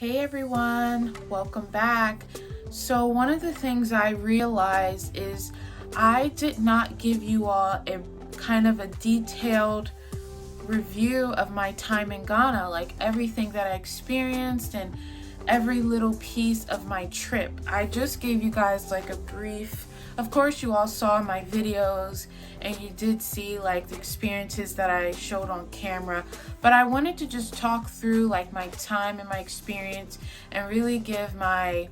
Hey everyone, welcome back. So one of the things I realized is I did not give you all a kind of a detailed review of my time in Ghana, like everything that I experienced and every little piece of my trip. I just gave you guys like a brief. Of course, you all saw my videos and you did see like the experiences that I showed on camera, but I wanted to just talk through like my time and my experience and really give my,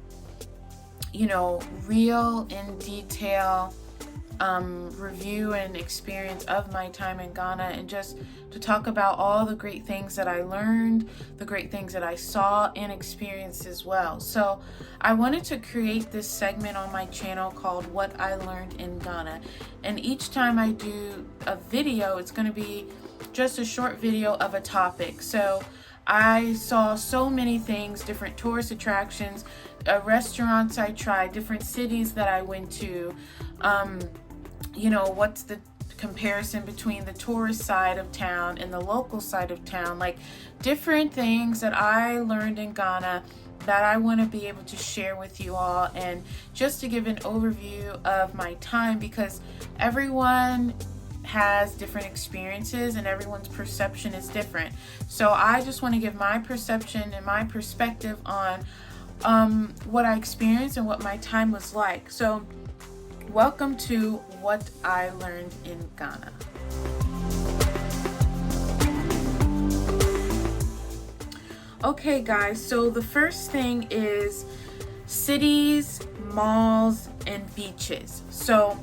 real in detail review and experience of my time in Ghana, and just to talk about all the great things that I learned, the great things that I saw and experienced as well. So I wanted to create this segment on my channel called What I Learned in Ghana, and each time I do a video, it's going to be just a short video of a topic. So I saw so many things, different tourist attractions, restaurants I tried, different cities that I went to, what's the comparison between the tourist side of town and the local side of town, like different things that I learned in Ghana that I want to be able to share with you all, and just to give an overview of my time, because everyone has different experiences and everyone's perception is different. So I just want to give my perception and my perspective on what I experienced and what my time was like. So welcome to What I Learned in Ghana. Okay guys, so the first thing is cities, malls, and beaches. So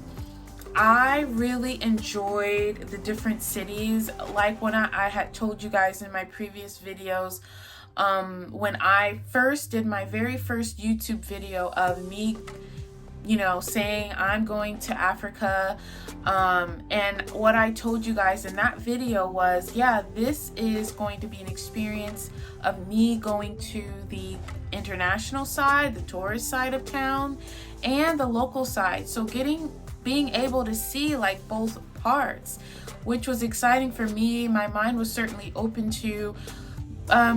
I really enjoyed the different cities. Like when I had told you guys in my previous videos, when I first did my very first YouTube video of me saying I'm going to Africa, and what I told you guys in that video was, this is going to be an experience of me going to the international side, the tourist side of town, and the local side. So being able to see like both parts, which was exciting for me. My mind was certainly open to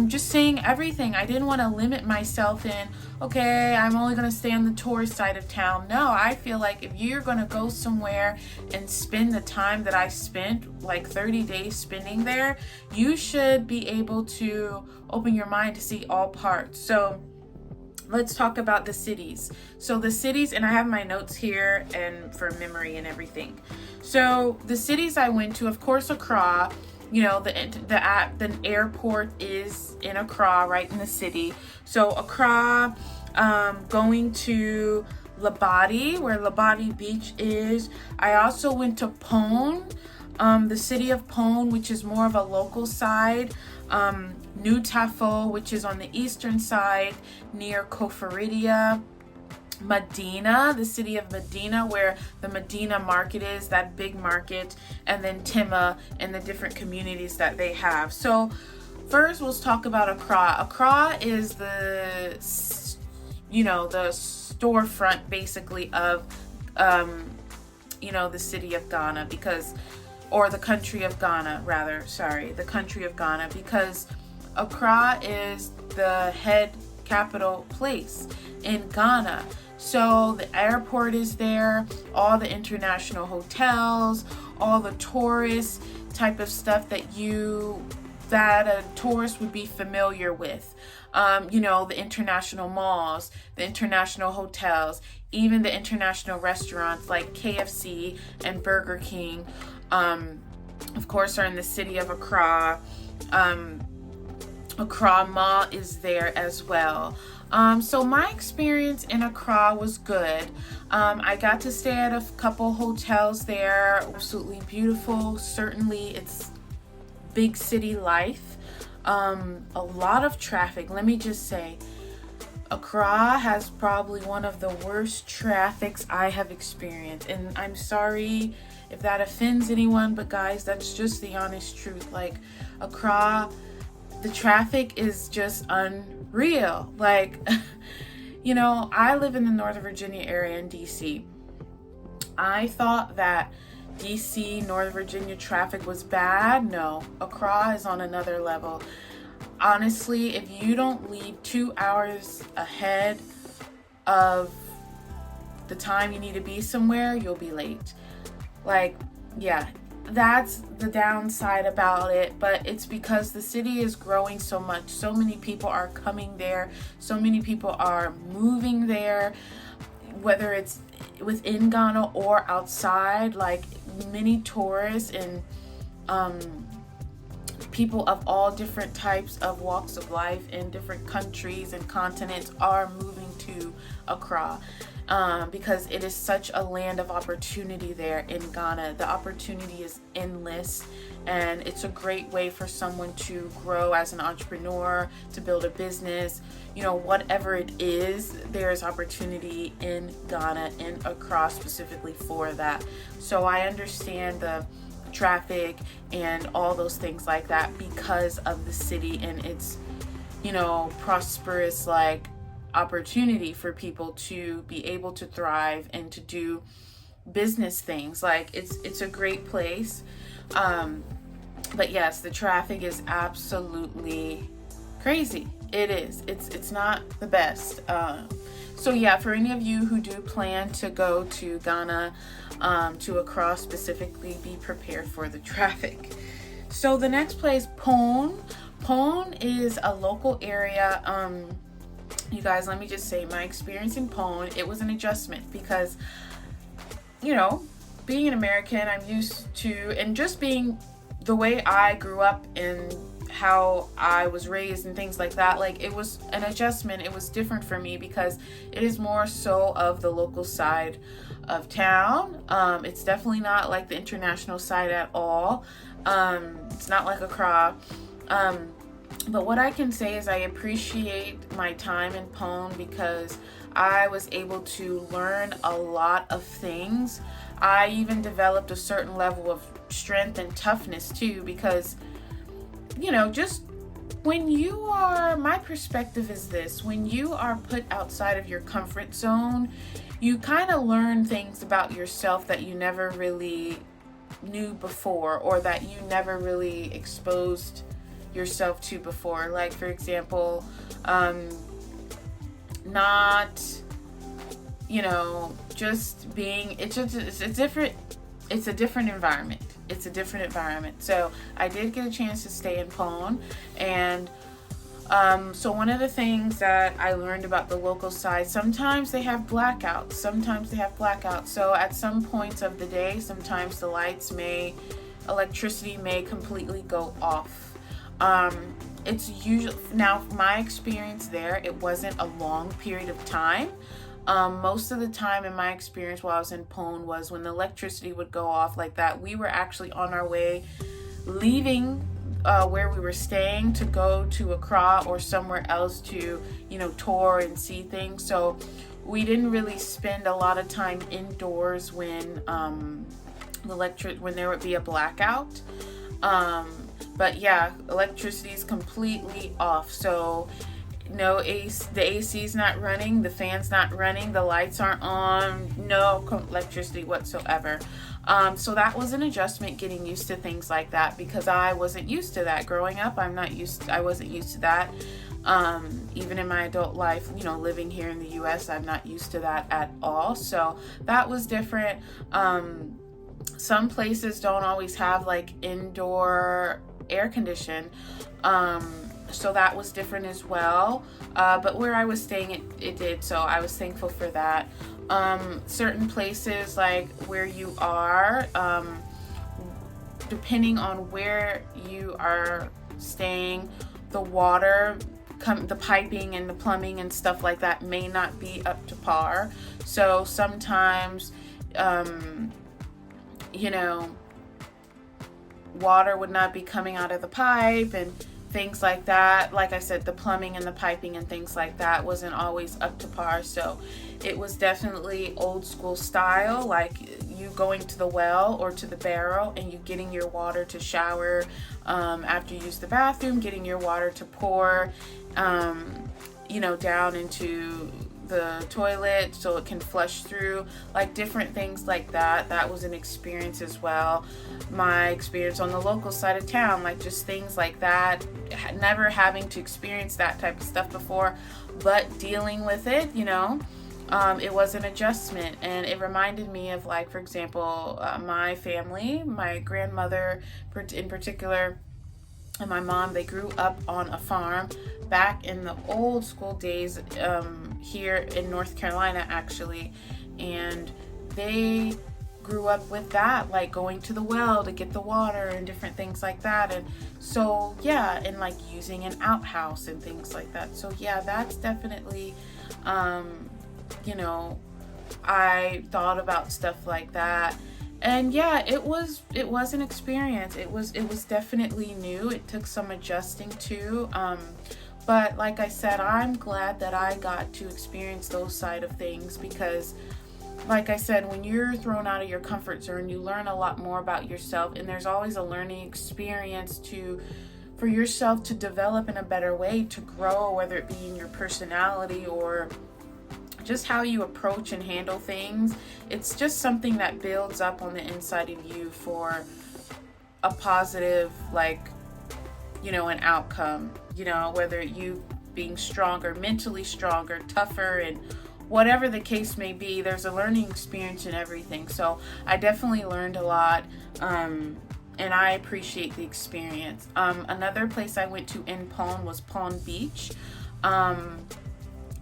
just seeing everything. I didn't want to limit myself in, okay, I'm only going to stay on the tourist side of town. No, I feel like if you're going to go somewhere and spend the time that I spent, like 30 days spending there, you should be able to open your mind to see all parts. So let's talk about the cities. So the cities, and I have my notes here and for memory and everything. So the cities I went to, of course, Accra. The airport is in Accra, right in the city. So Accra, going to Labadi, where Labadi Beach is. I also went to Pone, the city of Pone, which is more of a local side. New Tafo, which is on the eastern side near Koforidia. Medina, the city of Medina, where the Medina market is, that big market, and then Tema and the different communities that they have. So first let's talk about Accra. Accra is the storefront basically of the city of Ghana, or the country of Ghana, the country of Ghana, because Accra is the head capital place in Ghana. So the airport is there, all the international hotels, all the tourist type of stuff that a tourist would be familiar with. The international malls, the international hotels, even the international restaurants like KFC and Burger King, of course, are in the city of Accra. Accra Mall is there as well. So my experience in Accra was good. I got to stay at a couple hotels there. Absolutely beautiful. Certainly it's big city life. A lot of traffic. Let me just say, Accra has probably one of the worst traffics I have experienced. And I'm sorry if that offends anyone, but guys, that's just the honest truth. Like, Accra, the traffic is just unreal. Like, I live in the Northern Virginia area in DC. I thought that DC, Northern Virginia traffic was bad. No, Accra is on another level. honestly, if you don't leave 2 hours ahead of the time you need to be somewhere, you'll be late. Like, yeah, that's the downside about it, but it's because the city is growing so much. So many people are coming there, so many people are moving there, whether it's within Ghana or outside. Like, many tourists and people of all different types of walks of life in different countries and continents are moving to Accra. Because it is such a land of opportunity there in Ghana. The opportunity is endless, and it's a great way for someone to grow as an entrepreneur, to build a business, whatever it is. There's opportunity in Ghana, in Accra specifically for that. So I understand the traffic and all those things like that because of the city and its, prosperous, like, opportunity for people to be able to thrive and to do business things. Like, it's a great place. But yes, the traffic is absolutely crazy. It is. It's not the best. So yeah, for any of you who do plan to go to Ghana, to Accra specifically, be prepared for the traffic. So the next place, Pone. Pone is a local area. You guys, let me just say, my experience in Pone, it was an adjustment because, being an American, I'm used to, and just being the way I grew up and how I was raised and things like that, like, it was an adjustment. It was different for me because it is more so of the local side of town. It's definitely not like the international side at all. It's not like Accra. But what I can say is I appreciate my time in Pone because I was able to learn a lot of things. I even developed a certain level of strength and toughness too, because, just when you are, my perspective is this, when you are put outside of your comfort zone, you kind of learn things about yourself that you never really knew before, or that you never really exposed yourself to before. Like, for example, not, just being, it's a different environment. It's a different environment. So I did get a chance to stay in Pone, and so one of the things that I learned about the local side, sometimes they have blackouts. So at some points of the day, sometimes the electricity may completely go off. It's usually, now my experience there, it wasn't a long period of time. Most of the time in my experience while I was in Pone was when the electricity would go off like that, we were actually on our way leaving where we were staying to go to Accra or somewhere else to, tour and see things. So we didn't really spend a lot of time indoors when when there would be a blackout. But yeah, electricity is completely off. So no AC, the AC is not running, the fan's not running, the lights aren't on, no electricity whatsoever. So that was an adjustment, getting used to things like that, because I wasn't used to that growing up. I wasn't used to that. Even in my adult life, living here in the US, I'm not used to that at all. So that was different. Some places don't always have like indoor air condition. So that was different as well. But where I was staying, it did. So I was thankful for that. Certain places, like where you are, depending on where you are staying, the water, the piping and the plumbing and stuff like that may not be up to par. So sometimes, water would not be coming out of the pipe and things like that. Like I said, the plumbing and the piping and things like that wasn't always up to par. So it was definitely old school style, like you going to the well or to the barrel and you getting your water to shower after you use the bathroom, getting your water to pour, down into the toilet so it can flush through, like different things like that. That was an experience as well. My experience on the local side of town, like just things like that, never having to experience that type of stuff before, but dealing with it, it was an adjustment. And it reminded me of, like, for example, my family, my grandmother in particular, and my mom, they grew up on a farm back in the old school days, here in North Carolina actually, and they grew up with that, like going to the well to get the water and different things like that. And so yeah, and like using an outhouse and things like that. So yeah, that's definitely I thought about stuff like that. And yeah, it was an experience. It was definitely new. It took some adjusting to. But like I said, I'm glad that I got to experience those side of things, because like I said, when you're thrown out of your comfort zone, you learn a lot more about yourself, and there's always a learning experience for yourself to develop in a better way, to grow, whether it be in your personality or just how you approach and handle things. It's just something that builds up on the inside of you for a positive, an outcome, whether you being stronger, mentally stronger, tougher, and whatever the case may be, there's a learning experience in everything. So I definitely learned a lot, and I appreciate the experience. Another place I went to in Pone was Pone Beach.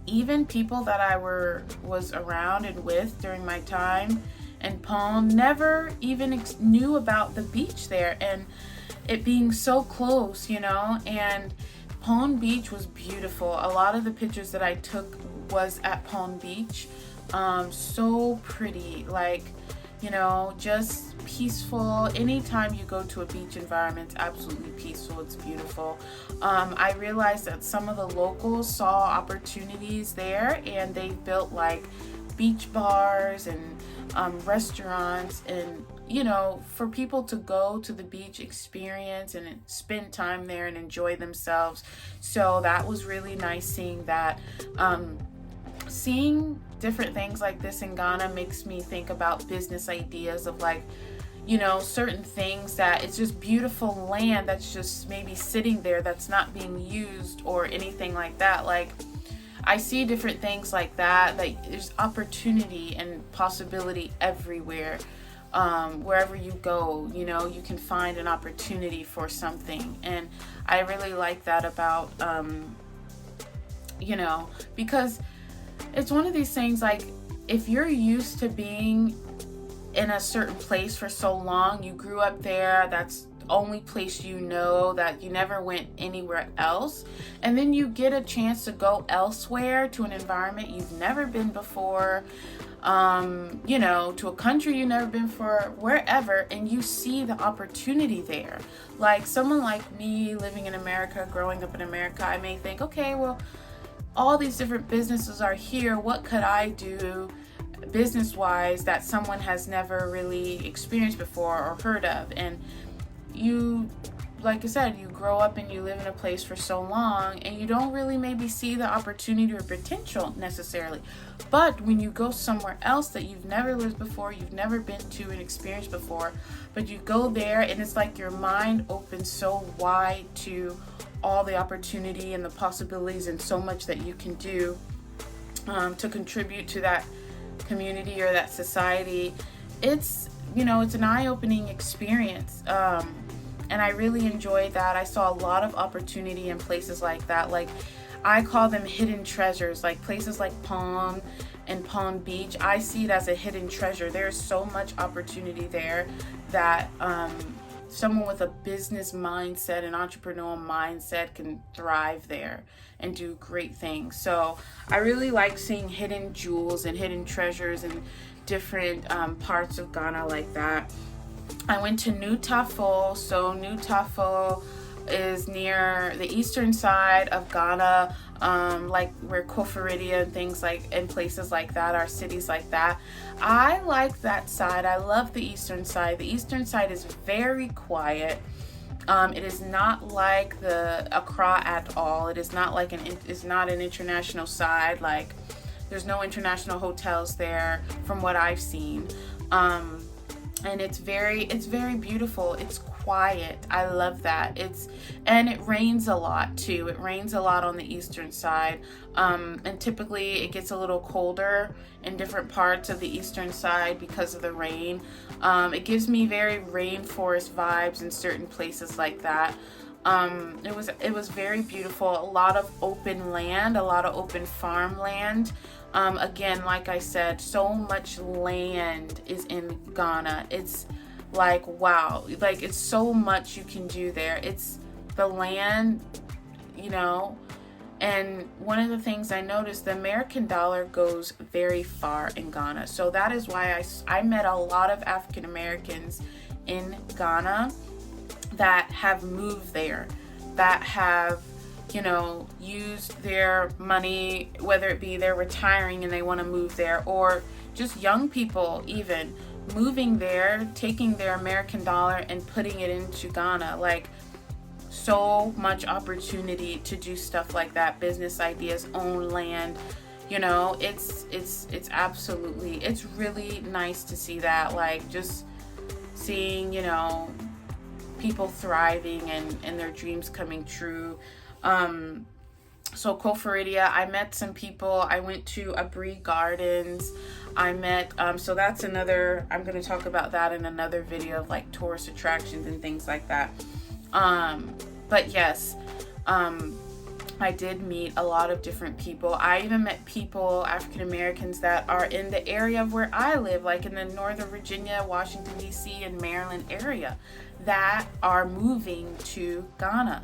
Even people that I was around and with during my time in Pone never even knew about the beach there, and it being so close, and Pone Beach was beautiful. A lot of the pictures that I took was at Pone Beach. So pretty, just peaceful. Anytime you go to a beach environment, it's absolutely peaceful. It's beautiful. I realized that some of the locals saw opportunities there, and they built like beach bars and restaurants, and for people to go to the beach, experience and spend time there and enjoy themselves. So that was really nice seeing that. Seeing different things like this in Ghana makes me think about business ideas of certain things that it's just beautiful land that's just maybe sitting there that's not being used or anything like that. Like, I see different things like that. Like, there's opportunity and possibility everywhere. Wherever you go, you can find an opportunity for something. And I really like that about, because it's one of these things, like, if you're used to being in a certain place for so long, you grew up there, that's the only place that you never went anywhere else, and then you get a chance to go elsewhere to an environment you've never been before, to a country you've never been for, wherever, and you see the opportunity there. Like, someone like me living in America, growing up in America, I may think, okay, well, all these different businesses are here. What could I do business-wise that someone has never really experienced before or heard of? And you, like I said, you grow up and you live in a place for so long, and you don't really maybe see the opportunity or potential necessarily. But when you go somewhere else that you've never lived before, you've never been to and experienced before, but you go there, and it's like your mind opens so wide to all the opportunity and the possibilities and so much that you can do to contribute to that community or that society. It's an eye-opening experience, and I really enjoyed that. I saw a lot of opportunity in places like that. Like, I call them hidden treasures. Like, places like Pone and Pone Beach, I see it as a hidden treasure. There's so much opportunity there that someone with a business mindset, an entrepreneurial mindset, can thrive there and do great things. So I really like seeing hidden jewels and hidden treasures in different parts of Ghana like that. I went to New Tafo. So New Tafo is near the eastern side of Ghana, like where Koforidia and things and places like that are, cities like that. I like that side. I love the eastern side. The eastern side is very quiet. It is not like the Accra at all. It is not like it's not an international side like There's no international hotels there from what I've seen. And it's very beautiful. It's quiet. I love that. And it rains a lot too. It rains a lot on the eastern side. And typically it gets a little colder in different parts of the eastern side because of the rain. It gives me very rainforest vibes in certain places like that. It was very beautiful. A lot of open land, a lot of open farmland. Again, like I said, so much land is in Ghana. It's like, wow, like it's so much you can do there. It's the land, you know. And one of the things I noticed, the American dollar goes very far in Ghana. So that is why I met a lot of African Americans in Ghana that have moved there, that have, you know, used their money, whether it be they're retiring and they want to move there, or just young people even moving there, taking their American dollar and putting it into Ghana. Like, so much opportunity to do stuff like that, business ideas, own land, you know. It's absolutely, it's really nice to see that, like just seeing, you know, people thriving and their dreams coming true. So Koforidia, I met some people. I went to Abri Gardens. I met, so that's another, I'm going to talk about that in another video of like tourist attractions and things like that. But yes, I did meet a lot of different people. I even met people, African Americans, that are in the area of where I live, like in the Northern Virginia, Washington, D.C., and Maryland area, that are moving to Ghana.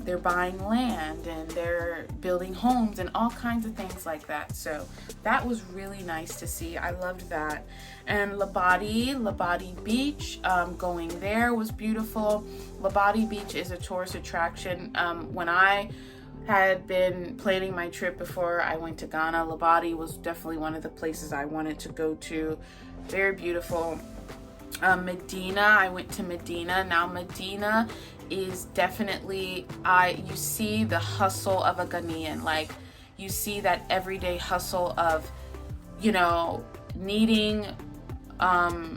They're buying land and they're building homes and all kinds of things like that. So that was really nice to see. I loved that. And Labadi Beach, going there was beautiful. Labadi Beach is a tourist attraction. When I had been planning my trip before I went to Ghana, Labadi was definitely one of the places I wanted to go to. Very beautiful. Medina, I went to Medina. Now Medina is definitely, you see the hustle of a Ghanaian. Like, you see that everyday hustle of, you know, needing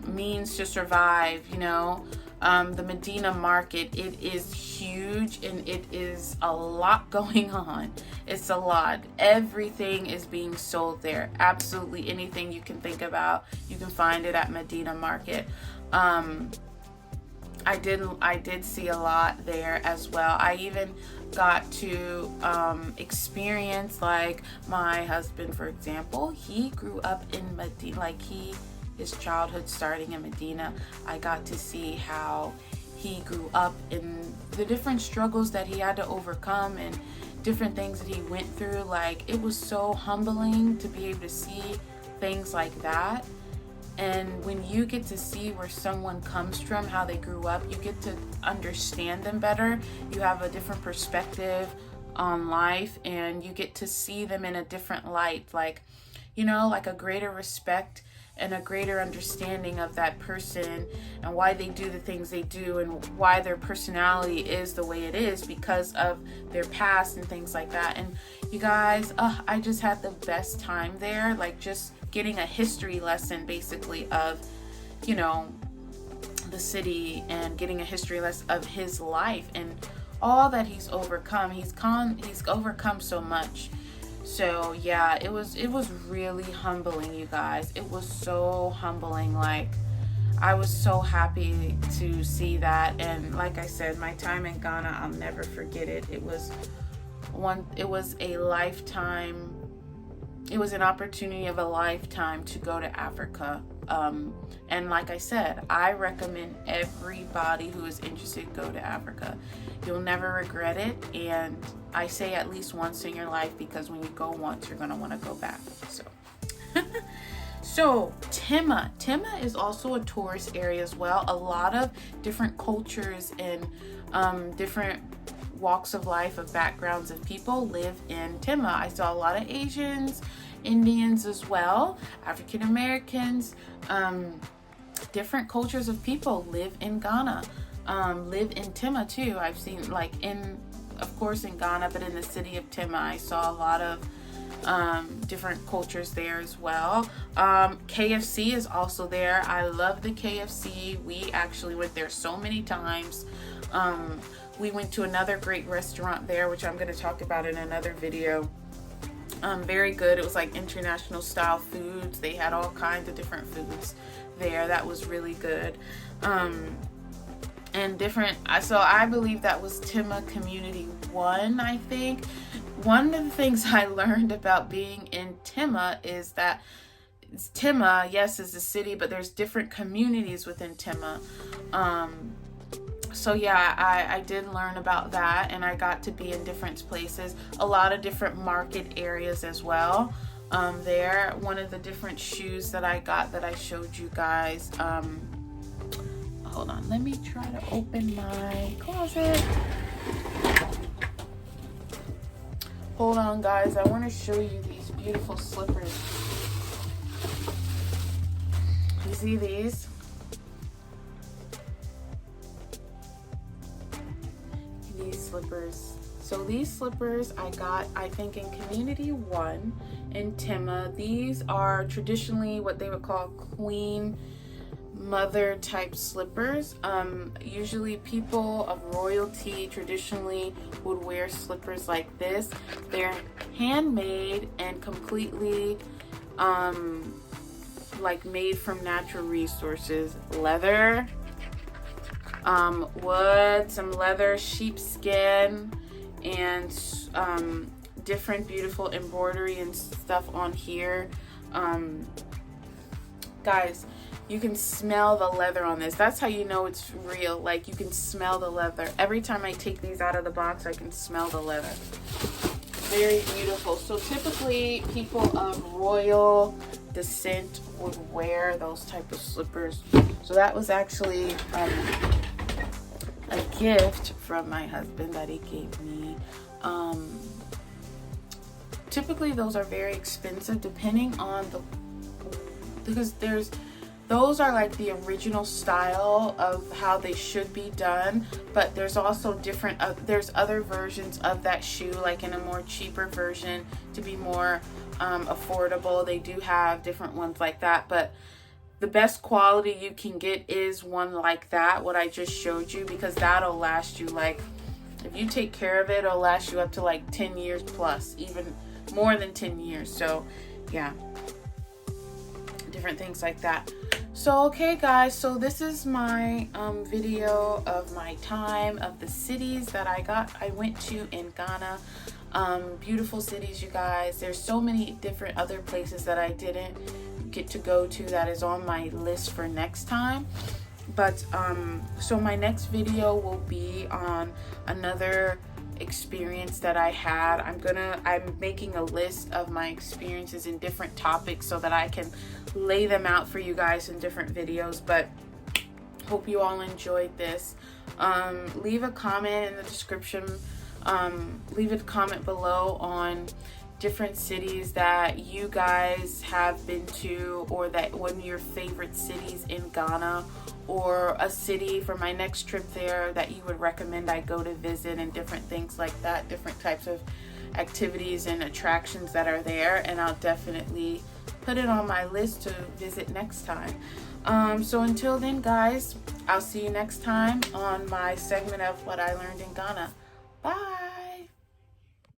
means to survive, you know. The Medina market, it is huge and it is a lot going on. It's a lot. Everything is being sold there. Absolutely anything you can think about, you can find it at Medina market. I did see a lot there as well. I even got to experience, like, my husband, for example, he grew up in Medina, like his childhood starting in Medina. I got to see how he grew up in the different struggles that he had to overcome and different things that he went through. Like, it was so humbling to be able to see things like that. And when you get to see where someone comes from, how they grew up, you get to understand them better. You have a different perspective on life and you get to see them in a different light. Like, you know, like a greater respect and a greater understanding of that person and why they do the things they do and why their personality is the way it is because of their past and things like that. And you guys, I just had the best time there, like just getting a history lesson basically of, you know, the city and getting a history lesson of his life and all that he's overcome. He's overcome so much. So yeah, it was really humbling, you guys. It was so humbling. Like, I was so happy to see that. And like I said, my time in Ghana, I'll never forget it. It was a lifetime. It was an opportunity of a lifetime to go to Africa. And like I said, I recommend everybody who is interested go to Africa. You'll never regret it. And I say at least once in your life, because when you go once, you're going to want to go back. So Tema is also a tourist area as well. A lot of different cultures and different walks of life, of backgrounds of people live in Tema. I saw a lot of Asians, Indians as well, African Americans, different cultures of people live in Ghana, live in Tema too. I've seen, like, of course in Ghana, but in the city of Tema, I saw a lot of different cultures there as well. KFC is also there. I love the KFC. We actually went there so many times. We went to another great restaurant there, which I'm going to talk about in another video. Very good. It was like international style foods. They had all kinds of different foods there. That was really good. And different, so I believe that was Tema Community 1, I think. One of the things I learned about being in Tema is that Tema, yes, is a city, but there's different communities within Tema. So yeah, I did learn about that, and I got to be in different places, a lot of different market areas as well. There, one of the different shoes that I got that I showed you guys, hold on, let me try to open my closet. Hold on, guys, I want to show you these beautiful slippers. You see these? These slippers. So these slippers I got, I think, in Community 1 in Tema. These are traditionally what they would call queen mother type slippers. Usually people of royalty traditionally would wear slippers like this. They're handmade and completely like made from natural resources. Leather, wood, some leather, sheepskin, and different beautiful embroidery and stuff on here. Guys, you can smell the leather on this. That's how you know it's real. Like, you can smell the leather. Every time I take these out of the box, I can smell the leather. Very beautiful. So typically people of royal descent would wear those type of slippers. So that was actually a gift from my husband that he gave me. Typically those are very expensive depending on because those are like the original style of how they should be done, but there's also different there's other versions of that shoe, like in a more cheaper version to be more affordable. They do have different ones like that, but the best quality you can get is one like that, what I just showed you, because that'll last you, like, if you take care of it, it'll last you up to like 10 years plus, even more than 10 years. So yeah, different things like that. So okay guys, so this is my video of my time, of the cities that I went to in Ghana. Beautiful cities, you guys. There's so many different other places that I didn't get to go to that is on my list for next time. But so my next video will be on another experience that I had. I'm making a list of my experiences in different topics so that I can lay them out for you guys in different videos. But hope you all enjoyed this. Leave a comment in the description. Leave a comment below on different cities that you guys have been to, or that one of your favorite cities in Ghana, or a city for my next trip there that you would recommend I go to visit, and different things like that, different types of activities and attractions that are there, and I'll definitely put it on my list to visit next time. So until then guys, I'll see you next time on my segment of what I learned in Ghana. Bye.